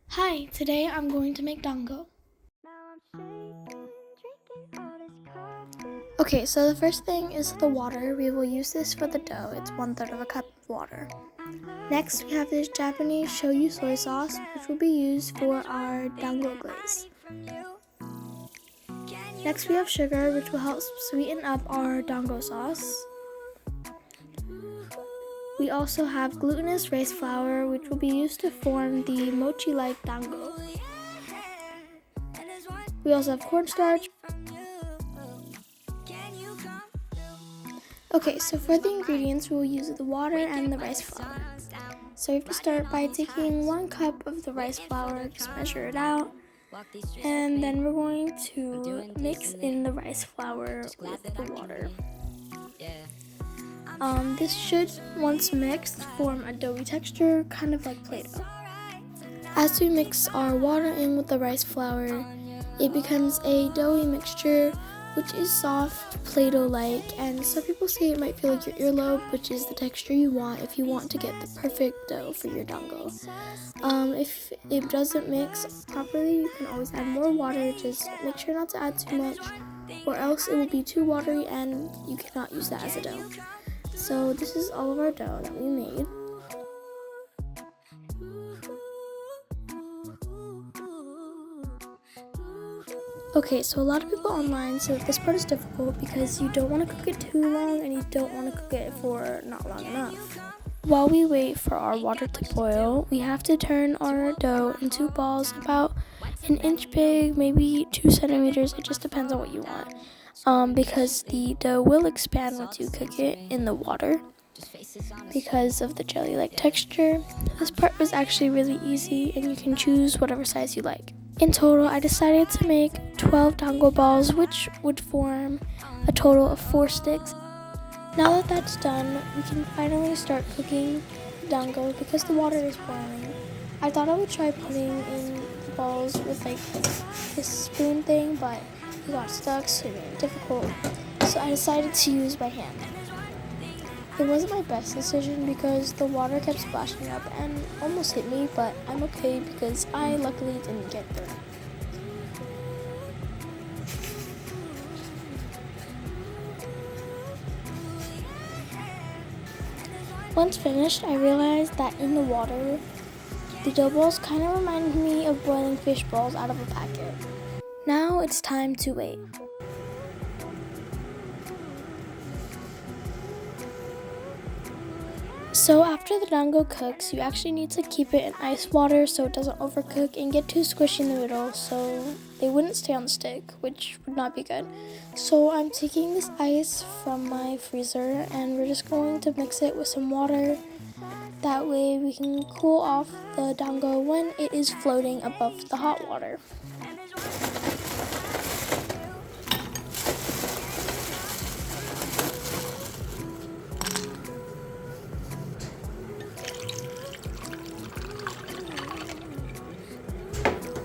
Hi, today I'm going to make dango. Okay, so the first thing is the water. We will use this for the dough. It's 1/3 of a cup of water. Next, we have this Japanese shoyu soy sauce, which will be used for our dango glaze. Next, we have sugar, which will help sweeten up our dango sauce. We also have glutinous rice flour, which will be used to form the mochi-like dango. We also have cornstarch. Okay, so for the ingredients, we will use the water and the rice flour. So you have to start by taking 1 cup of the rice flour, just measure it out, and then we're going to mix in the rice flour with the water. This should, once mixed, form a doughy texture, kind of like Play-Doh. As we mix our water in with the rice flour, it becomes a doughy mixture, which is soft, Play-Doh-like, and some people say it might feel like your earlobe, which is the texture you want if you want to get the perfect dough for your dango. If it doesn't mix properly, you can always add more water. Just make sure not to add too much, or else it will be too watery and you cannot use that as a dough. So this is all of our dough that we made. Okay, so a lot of people online say that this part is difficult because you don't want to cook it too long and you don't want to cook it for not long enough. While we wait for our water to boil, we have to turn our dough into balls about 1 inch big, maybe 2 centimeters. It just depends on what you want. Because the dough will expand once you cook it in the water because of the jelly-like texture. This part was actually really easy and you can choose whatever size you like. In total, I decided to make 12 dango balls, which would form a total of 4 sticks. Now that that's done, we can finally start cooking dango because the water is boiling. I thought I would try putting in the balls with like this spoon thing, but it got stuck, so it made it difficult. So I decided to use my hand. It wasn't my best decision because the water kept splashing up and almost hit me, but I'm okay because I luckily didn't get burned. Once finished, I realized that in the water, the dough balls kind of reminded me of boiling fish balls out of a packet. Now it's time to wait. So after the dango cooks, you actually need to keep it in ice water so it doesn't overcook and get too squishy in the middle so they wouldn't stay on the stick, which would not be good. So I'm taking this ice from my freezer and we're just going to mix it with some water. That way we can cool off the dango when it is floating above the hot water.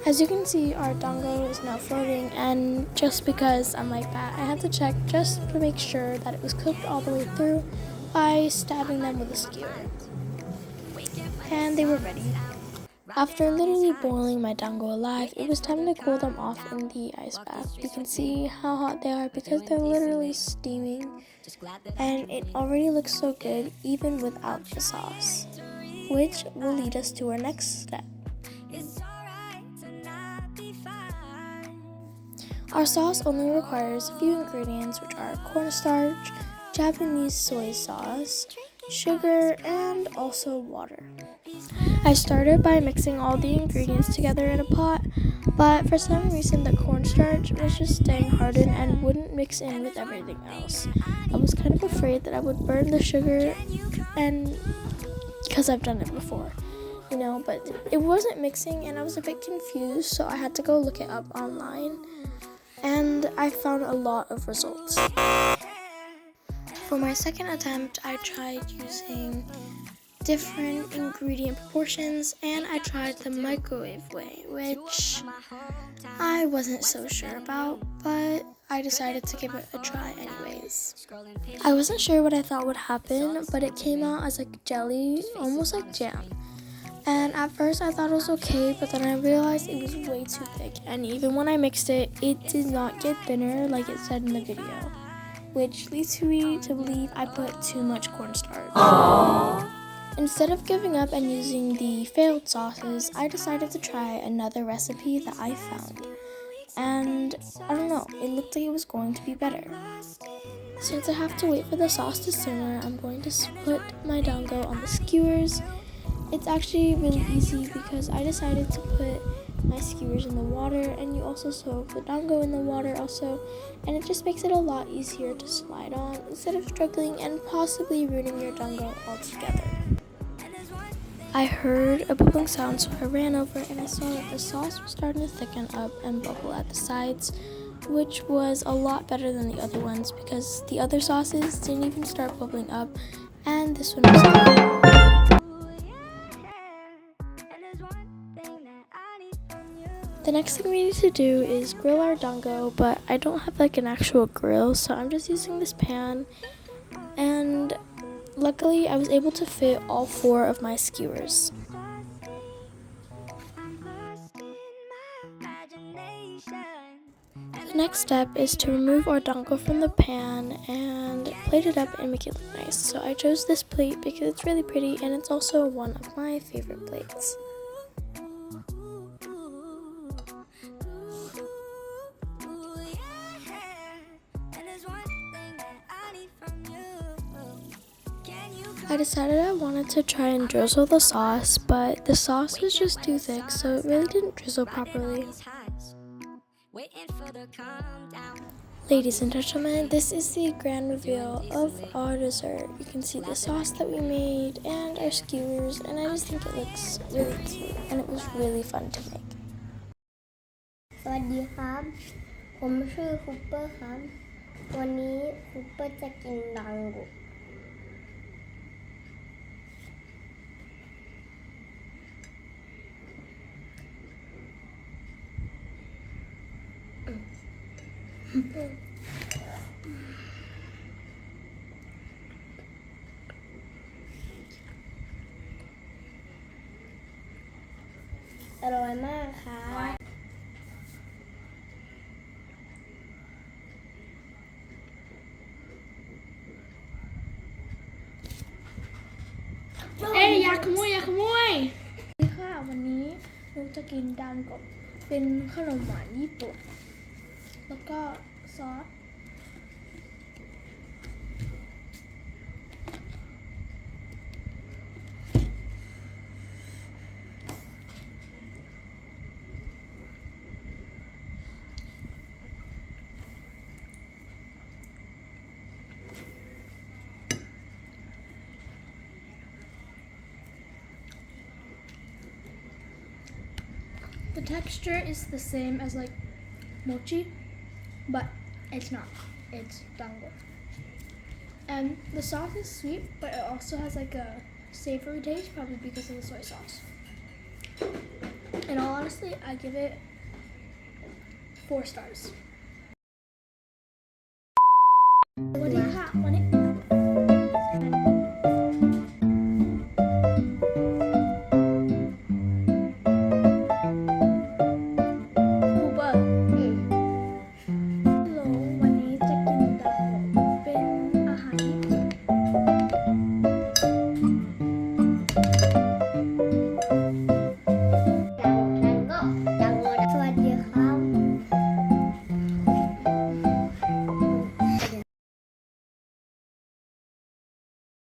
As you can see, our dango is now floating, and just because I'm like that, I had to check just to make sure that it was cooked all the way through by stabbing them with a skewer. And they were ready. After literally boiling my dango alive, it was time to cool them off in the ice bath. You can see how hot they are because they're literally steaming, and it already looks so good even without the sauce, which will lead us to our next step. Our sauce only requires a few ingredients, which are cornstarch, Japanese soy sauce, sugar, and also water. I started by mixing all the ingredients together in a pot, but for some reason the cornstarch was just staying hardened and wouldn't mix in with everything else. I was kind of afraid that I would burn the sugar, and because I've done it before, but it wasn't mixing and I was a bit confused, so I had to go look it up online. And I found a lot of results. For my second attempt, I tried using different ingredient proportions and I tried the microwave way, which I wasn't so sure about, but I decided to give it a try anyways. I wasn't sure what I thought would happen, but it came out as like jelly, almost like jam. And at first I thought it was okay, but then I realized it was way too thick. And even when I mixed it, it did not get thinner like it said in the video, which leads me to believe I put too much cornstarch. Aww. Instead of giving up and using the failed sauces, I decided to try another recipe that I found. And I don't know, it looked like it was going to be better. Since I have to wait for the sauce to simmer, I'm going to put my dango on the skewers. It's actually really easy because I decided to put my skewers in the water, and you also soak the dango in the water also, and it just makes it a lot easier to slide on instead of struggling and possibly ruining your dango altogether. I heard a bubbling sound, so I ran over and I saw that the sauce was starting to thicken up and bubble at the sides, which was a lot better than the other ones because the other sauces didn't even start bubbling up, and this one was good. The next thing we need to do is grill our dango, but I don't have like an actual grill, so I'm just using this pan, and luckily I was able to fit all 4 of my skewers. The next step is to remove our dango from the pan and plate it up and make it look nice. So I chose this plate because it's really pretty and it's also one of my favorite plates. I decided I wanted to try and drizzle the sauce, but the sauce was just too thick, so it really didn't drizzle properly. Ladies and gentlemen, this is the grand reveal of our dessert. You can see the sauce that we made and our skewers, and I just think it looks really cute, and it was really fun to make. สวัสดีครับผมชื่อคูเปอร์ครับวันนี้คูเปอร์จะกินดังโก อร่อยมากค่ะอยากขโมยนี่ค่ะวันนี้หนูจะกินดังโกเป็นขนมหวานญี่ปุ่นแล้วก็ซอสThe texture is the same as like mochi, but it's not. It's dango. And the sauce is sweet, but it also has like a savory taste, probably because of the soy sauce. In all honesty, I give it 4 stars.